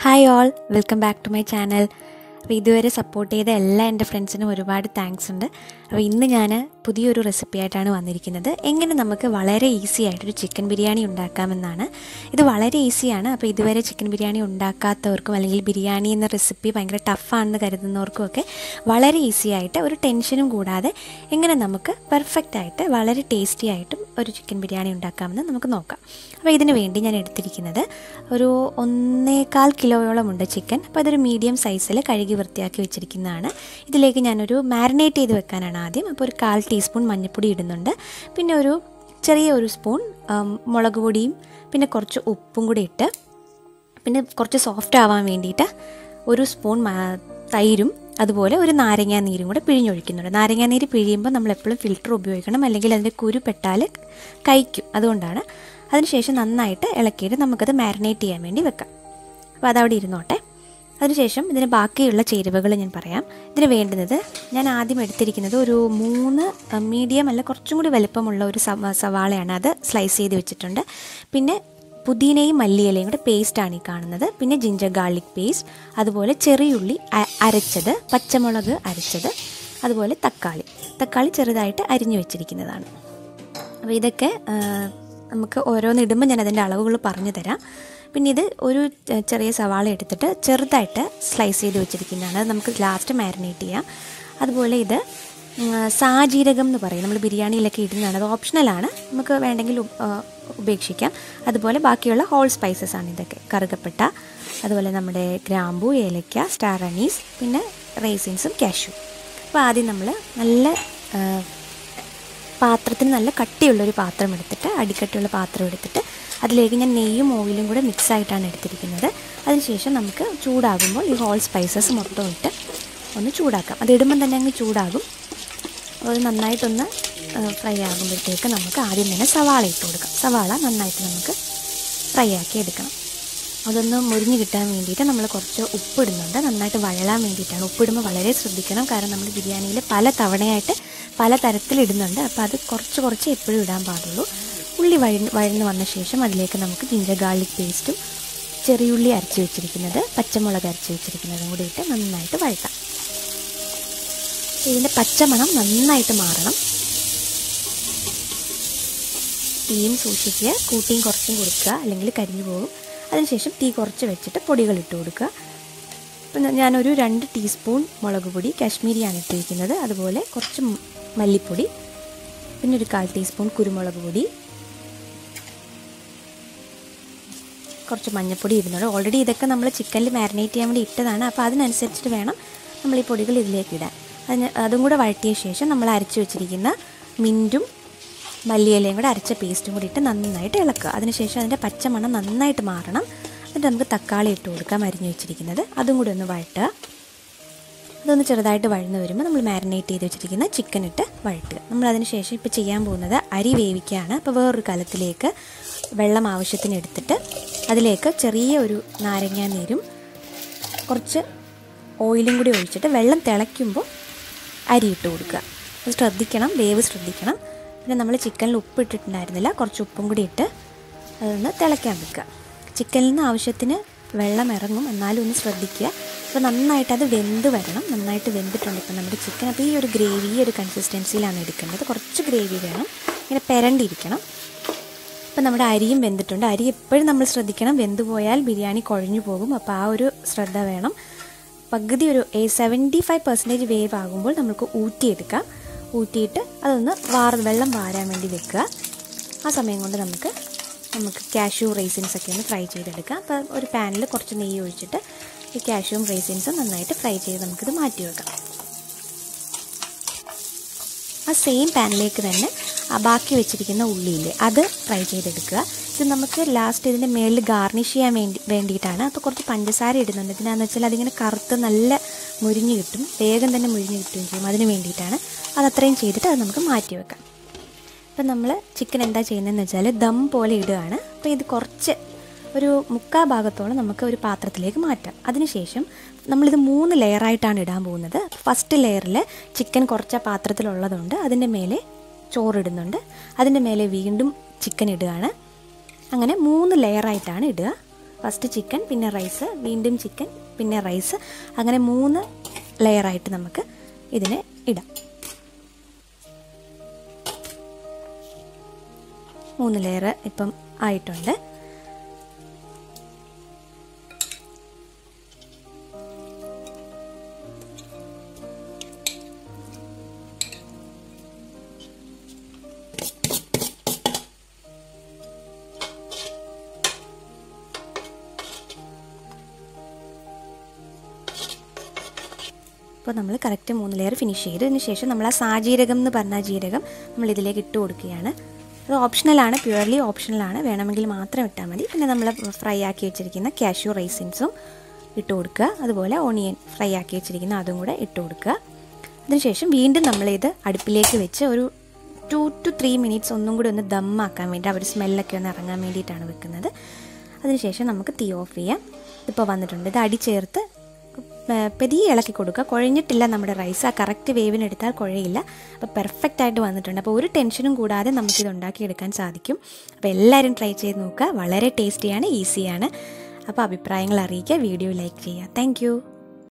Hi all, welcome back to my channel. അപ്പോൾ ഇതുവരെ support ചെയ്ത എല്ലാ എൻ്റെ ഫ്രണ്ട്സിനും ഒരുപാട് താങ്ക്സ് ഉണ്ട്. അപ്പോൾ ഇന്ന് ഞാൻ പുതിയൊരു റെസിപ്പി ആയിട്ടാണ് വന്നിരിക്കുന്നത്. എങ്ങനെ നമുക്ക് വളരെ ഈസി ആയിട്ടൊരു ചിക്കൻ ബിരിയാണി ഉണ്ടാക്കാമെന്നാണ്. ഇത് വളരെ ഈസിയാണ്. അപ്പോൾ ഇതുവരെ ചിക്കൻ ബിരിയാണി ഉണ്ടാക്കാത്തവർക്കും അല്ലെങ്കിൽ ബിരിയാണി എന്ന റെസിപ്പി ഭയങ്കര ടഫാണെന്ന് കരുതുന്നവർക്കും ഒക്കെ വളരെ ഈസി ആയിട്ട് ഒരു ടെൻഷനും കൂടാതെ എങ്ങനെ നമുക്ക് പെർഫെക്റ്റ് ആയിട്ട് വളരെ ടേസ്റ്റി ആയിട്ടും ഒരു ചിക്കൻ ബിരിയാണി ഉണ്ടാക്കാമെന്ന് നമുക്ക് നോക്കാം. അപ്പോൾ ഇതിന് വേണ്ടി ഞാൻ എടുത്തിരിക്കുന്നത് ഒരു 1.25 കിലോയോളം ഉണ്ട് ചിക്കൻ. അപ്പോൾ അതൊരു മീഡിയം സൈസിൽ കഴുകി വൃത്തിയാക്കി വെച്ചിരിക്കുന്നതാണ്. ഇതിലേക്ക് ഞാനൊരു മാരിനേറ്റ് ചെയ്ത് വെക്കാനാണ് ആദ്യം. അപ്പോൾ ഒരു 1/4 ടീസ്പൂൺ മഞ്ഞൾപ്പൊടി ഇടുന്നുണ്ട്. പിന്നെ ഒരു ചെറിയ സ്പൂൺ മുളക് പൊടിയും പിന്നെ കുറച്ച് ഉപ്പും കൂടി ഇട്ട് പിന്നെ കുറച്ച് സോഫ്റ്റ് ആവാൻ വേണ്ടിയിട്ട് ഒരു സ്പൂൺ തൈരും അതുപോലെ ഒരു നാരങ്ങാ നീരും കൂടെ പിഴിഞ്ഞൊഴിക്കുന്നുണ്ട്. നാരങ്ങാ നീര് പിഴിയുമ്പോൾ നമ്മൾ എപ്പോഴും ഫിൽറ്റർ ഉപയോഗിക്കണം, അല്ലെങ്കിൽ അതിൻ്റെ കുരു പെട്ടാൽ കഴിക്കും. അതുകൊണ്ടാണ്. അതിനുശേഷം നന്നായിട്ട് ഇളക്കിയിട്ട് നമുക്കത് മാരിനേറ്റ് ചെയ്യാൻ വേണ്ടി വെക്കാം. അപ്പോൾ അതവിടെ ഇരുന്നോട്ടെ. അതിനുശേഷം ഇതിന് ബാക്കിയുള്ള ചേരുവകൾ ഞാൻ പറയാം. ഇതിന് വേണ്ടുന്നത് ഞാൻ ആദ്യം എടുത്തിരിക്കുന്നത് ഒരു 3 മീഡിയം അല്ല കുറച്ചും കൂടി വലുപ്പമുള്ള ഒരു സവാളയാണ്. അത് സ്ലൈസ് ചെയ്ത് വെച്ചിട്ടുണ്ട്. പിന്നെ പുതിനയും മല്ലിയിലയും കൂടെ പേസ്റ്റാണ് ഈ കാണുന്നത്. പിന്നെ ജിഞ്ചർ ഗാർലിക് പേസ്റ്റ്, അതുപോലെ ചെറിയുള്ളി അരച്ചത്, പച്ചമുളക് അരച്ചത്, അതുപോലെ തക്കാളി ചെറുതായിട്ട് അരിഞ്ഞു വെച്ചിരിക്കുന്നതാണ്. അപ്പോൾ ഇതൊക്കെ നമുക്ക് ഓരോന്നിടുമ്പോൾ ഞാൻ അതിൻ്റെ അളവുകൾ പറഞ്ഞു തരാം. പിന്നെ ഇത് ഒരു ചെറിയ സവാള എടുത്തിട്ട് ചെറുതായിട്ട് സ്ലൈസ് ചെയ്ത് വെച്ചിരിക്കുന്നതാണ്. അത് നമുക്ക് ലാസ്റ്റ് മാരിനേറ്റ് ചെയ്യാം. അതുപോലെ ഇത് സാജീരകം എന്ന് പറയും, നമ്മൾ ബിരിയാണിയിലൊക്കെ ഇടുന്നതാണ്. അത് ഓപ്ഷണലാണ്, നമുക്ക് വേണമെങ്കിൽ ഉപേക്ഷിക്കാം. അതുപോലെ ബാക്കിയുള്ള ഹോൾ സ്പൈസസ് ആണ് ഇതൊക്കെ. കറുകപ്പട്ട, അതുപോലെ നമ്മുടെ ഗ്രാമ്പൂ, ഏലക്ക, സ്റ്റാർ അനീസ്, പിന്നെ റൈസിൻസും കാഷ്യൂ. അപ്പോൾ ആദ്യം നമ്മൾ നല്ല പാത്രത്തിന് നല്ല കട്ടിയുള്ളൊരു പാത്രം എടുത്തിട്ട്, അടിക്കട്ടിയുള്ള പാത്രം എടുത്തിട്ട് അതിലേക്ക് ഞാൻ നെയ്യും ഓയിലും കൂടെ മിക്സായിട്ടാണ് എടുത്തിരിക്കുന്നത്. അതിനുശേഷം നമുക്ക് ചൂടാകുമ്പോൾ ഈ ഹോൾ സ്പൈസസ് മൊത്തം ഇട്ട് ഒന്ന് ചൂടാക്കാം. അത് ഇടുമ്പം തന്നെ അങ്ങ് ചൂടാകും. അത് നന്നായിട്ടൊന്ന് ഫ്രൈ ആകുമ്പോഴത്തേക്ക് നമുക്ക് ആദ്യം തന്നെ സവാള ഇട്ട് കൊടുക്കാം. സവാള നന്നായിട്ട് നമുക്ക് ഫ്രൈ ആക്കി എടുക്കണം. അതൊന്ന് മുരിഞ്ഞ് കിട്ടാൻ വേണ്ടിയിട്ട് നമ്മൾ കുറച്ച് ഉപ്പിടുന്നുണ്ട്, നന്നായിട്ട് വഴലാൻ വേണ്ടിയിട്ടാണ്. ഉപ്പിടുമ്പോൾ വളരെ ശ്രദ്ധിക്കണം, കാരണം നമ്മൾ ബിരിയാണിയിൽ പല തവണയായിട്ട് പല തരത്തിലിടുന്നുണ്ട്. അപ്പോൾ അത് കുറച്ച് എപ്പോഴും ഇടാൻ പാടുള്ളൂ. ഉള്ളി വഴന്ന് വന്ന ശേഷം അതിലേക്ക് നമുക്ക് ജിഞ്ചർ ഗാർലിക് പേസ്റ്റും ചെറിയുള്ളി അരച്ച് വെച്ചിരിക്കുന്നത്, പച്ചമുളക് അരച്ച് വെച്ചിരിക്കുന്നതും കൂടി ഇട്ട് നന്നായിട്ട് വഴറ്റാം. ഇതിൻ്റെ പച്ചമണം നന്നായിട്ട് മാറണം. തീയും സൂക്ഷിക്കുക, കൂട്ടിയും കുറച്ചും കൊടുക്കുക, അല്ലെങ്കിൽ കരിഞ്ഞു പോകും. അതിനുശേഷം തീ കുറച്ച് വെച്ചിട്ട് പൊടികൾ ഇട്ട് കൊടുക്കുക. ഇപ്പം ഞാനൊരു 2 ടീസ്പൂൺ മുളക് പൊടി കാശ്മീരിയാണ് ഇട്ടിരിക്കുന്നത്, അതുപോലെ കുറച്ച് മല്ലിപ്പൊടി, പിന്നെ ഒരു 1/4 ടീസ്പൂൺ കുരുമുളക് പൊടി, കുറച്ച് മഞ്ഞൾപ്പൊടി ഇടുന്നുണ്ട്. ഓൾറെഡി ഇതൊക്കെ നമ്മൾ ചിക്കനിൽ മാരിനേറ്റ് ചെയ്യാൻ വേണ്ടി ഇട്ടതാണ്. അപ്പോൾ അതിനനുസരിച്ചിട്ട് വേണം നമ്മൾ ഈ പൊടികൾ ഇതിലേക്ക് ഇടാൻ. അതും കൂടെ വഴറ്റിയ ശേഷം നമ്മൾ അരച്ച് വെച്ചിരിക്കുന്ന മിൻറ്റും മല്ലിയിലയും കൂടെ അരച്ച പേസ്റ്റും കൂടി ഇട്ട് നന്നായിട്ട് ഇളക്കുക. അതിനുശേഷം അതിൻ്റെ പച്ചമണം നന്നായിട്ട് മാറണം. എന്നിട്ട് നമുക്ക് തക്കാളി ഇട്ട് കൊടുക്കാം, അരിഞ്ഞ് വെച്ചിരിക്കുന്നത്. അതും കൂടി ഒന്ന് വഴറ്റുക. അതൊന്ന് ചെറുതായിട്ട് വഴന്ന് വരുമ്പോൾ നമ്മൾ മാരിനേറ്റ് ചെയ്ത് വെച്ചിരിക്കുന്ന ചിക്കൻ ഇട്ട് വഴറ്റുക. നമ്മൾ അതിന് ശേഷം ഇപ്പോൾ ചെയ്യാൻ പോകുന്നത് അരി വേവിക്കുകയാണ്. അപ്പോൾ വേറൊരു കലത്തിലേക്ക് വെള്ളം ആവശ്യത്തിന് എടുത്തിട്ട് അതിലേക്ക് ചെറിയ ഒരു നാരങ്ങാ നീരും കുറച്ച് ഓയിലും കൂടി ഒഴിച്ചിട്ട് വെള്ളം തിളയ്ക്കുമ്പോൾ അരി ഇട്ട് കൊടുക്കുക. അത് ശ്രദ്ധിക്കണം, വേവ് ശ്രദ്ധിക്കണം. പിന്നെ നമ്മൾ ചിക്കനിൽ ഉപ്പ് ഇട്ടിട്ടുണ്ടായിരുന്നില്ല, കുറച്ച് ഉപ്പും കൂടി ഇട്ട് അതൊന്ന് തിളയ്ക്കാൻ വെക്കുക. ചിക്കനിൽ നിന്ന് ആവശ്യത്തിന് വെള്ളം ഇറങ്ങും, എന്നാലും ഒന്ന് ശ്രദ്ധിക്കുക. അപ്പോൾ നന്നായിട്ട് അത് വെന്ത് വരണം. നന്നായിട്ട് വെന്തിട്ടുണ്ട് ഇപ്പം നമ്മുടെ ചിക്കൻ. അപ്പോൾ ഈ ഒരു ഗ്രേവി, ഈ ഒരു കൺസിസ്റ്റൻസിയിലാണ് എടുക്കേണ്ടത്. കുറച്ച് ഗ്രേവി വേണം, ഇങ്ങനെ പെരണ്ടിരിക്കണം. ഇപ്പം നമ്മുടെ അരിയും വെന്തിട്ടുണ്ട്. അരി എപ്പോഴും നമ്മൾ ശ്രദ്ധിക്കണം, വെന്ത് പോയാൽ ബിരിയാണി കുഴഞ്ഞു പോകും. അപ്പോൾ ആ ഒരു ശ്രദ്ധ വേണം. പകുതി ഒരു 75% വേവ് ആകുമ്പോൾ നമുക്ക് ഊറ്റിയെടുക്കാം. ഊറ്റിയിട്ട് അതൊന്ന് വെള്ളം വാരാൻ വേണ്ടി വെക്കുക. ആ സമയം കൊണ്ട് നമുക്ക് കാഷ്യൂ റൈസിൻസ് ഒക്കെ ഒന്ന് ഫ്രൈ ചെയ്തെടുക്കാം. അപ്പോൾ ഒരു പാനിൽ കുറച്ച് നെയ്യ് ഒഴിച്ചിട്ട് ഈ കാഷ്യൂവും റൈസിൻസും നന്നായിട്ട് ഫ്രൈ ചെയ്ത് നമുക്കിത് മാറ്റി വെക്കാം. ആ സെയിം പാനിലേക്ക് തന്നെ ബാക്കി വെച്ചിരിക്കുന്ന ഉള്ളിയില്ലേ അത് ഫ്രൈ ചെയ്തെടുക്കുക. ഇത് നമുക്ക് ലാസ്റ്റ് ഇതിൻ്റെ മേളിൽ ഗാർണിഷ് ചെയ്യാൻ വേണ്ടിയിട്ടാണ്. അപ്പോൾ കുറച്ച് പഞ്ചസാര ഇടുന്നുണ്ട്. ഇതിനാന്ന് വെച്ചാൽ അതിങ്ങനെ കറുത്ത് നല്ല മുരിഞ്ഞ് കിട്ടും, വേഗം തന്നെ മുരിഞ്ഞ് കിട്ടുകയും ചെയ്യും. അതിന് വേണ്ടിയിട്ടാണ്. അതത്രയും ചെയ്തിട്ട് അത് നമുക്ക് മാറ്റി വെക്കാം. ഇപ്പം നമ്മൾ ചിക്കൻ എന്താ ചെയ്യുന്നതെന്ന് വെച്ചാൽ ദം പോലെ ഇടുകയാണ്. അപ്പോൾ ഇത് കുറച്ച് ഒരു 3/4 ഭാഗത്തോളം നമുക്ക് ഒരു പാത്രത്തിലേക്ക് മാറ്റാം. അതിനുശേഷം നമ്മളിത് 3 ലെയറായിട്ടാണ് ഇടാൻ പോകുന്നത്. ഫസ്റ്റ് ലെയറിൽ ചിക്കൻ കുറച്ച് പാത്രത്തിലുള്ളതുകൊണ്ട് അതിൻ്റെ മേലെ ചോറിടുന്നുണ്ട്, അതിൻ്റെ മേലെ വീണ്ടും ചിക്കൻ ഇടുകയാണ്. അങ്ങനെ 3 ലെയറായിട്ടാണ് ഇടുക. ഫസ്റ്റ് ചിക്കൻ, പിന്നെ റൈസ്, വീണ്ടും ചിക്കൻ, പിന്നെ റൈസ്, അങ്ങനെ 3 ലെയറായിട്ട് നമുക്ക് ഇതിനെ ഇടാം. 3 ലെയർ ഇപ്പം ആയിട്ടുണ്ട്. അപ്പോൾ നമ്മൾ കറക്റ്റ് 3 ലെയർ ഫിനിഷ് ചെയ്തു. അതിന് ശേഷം നമ്മൾ ആ സാജീരകം എന്ന് പറഞ്ഞ ജീരകം നമ്മൾ ഇതിലേക്ക് ഇട്ട് കൊടുക്കുകയാണ്. അത് ഓപ്ഷണലാണ്, പ്യുവർലി ഓപ്ഷണലാണ്, വേണമെങ്കിൽ മാത്രം ഇട്ടാൽ മതി. പിന്നെ നമ്മൾ ഫ്രൈ ആക്കി വെച്ചിരിക്കുന്ന കാഷ്യൂ റൈസിൻസും ഇട്ട് കൊടുക്കുക. അതുപോലെ ഓണിയൻ ഫ്രൈ ആക്കി വെച്ചിരിക്കുന്ന അതും കൂടെ ഇട്ട് കൊടുക്കുക. അതിനുശേഷം വീണ്ടും നമ്മളിത് അടുപ്പിലേക്ക് വെച്ച് ഒരു 2 to 3 മിനിറ്റ്സ് ഒന്നും കൂടി ഒന്ന് ദമ്മാക്കാൻ വേണ്ടി, ആ ഒരു സ്മെല്ലൊക്കെ ഒന്ന് ഇറങ്ങാൻ വേണ്ടിയിട്ടാണ് വെക്കുന്നത്. അതിനുശേഷം നമുക്ക് തീ ഓഫ് ചെയ്യാം. ഇപ്പോൾ വന്നിട്ടുണ്ട്. ഇത് അടി ചേർത്ത് പെതിയെ ഇളക്കി കൊടുക്കുക. കുഴഞ്ഞിട്ടില്ല നമ്മുടെ റൈസ്, ആ കറക്റ്റ് വേവിനെടുത്താൽ കുഴയില്ല. അപ്പോൾ പെർഫെക്റ്റ് ആയിട്ട് വന്നിട്ടുണ്ട്. അപ്പോൾ ഒരു ടെൻഷനും കൂടാതെ നമുക്കിത് ഉണ്ടാക്കിയെടുക്കാൻ സാധിക്കും. അപ്പോൾ എല്ലാവരും ട്രൈ ചെയ്ത് നോക്കുക. വളരെ ടേസ്റ്റിയാണ്, ഈസിയാണ്. അപ്പോൾ അഭിപ്രായങ്ങൾ അറിയിക്കുക, വീഡിയോ ലൈക്ക് ചെയ്യുക. താങ്ക്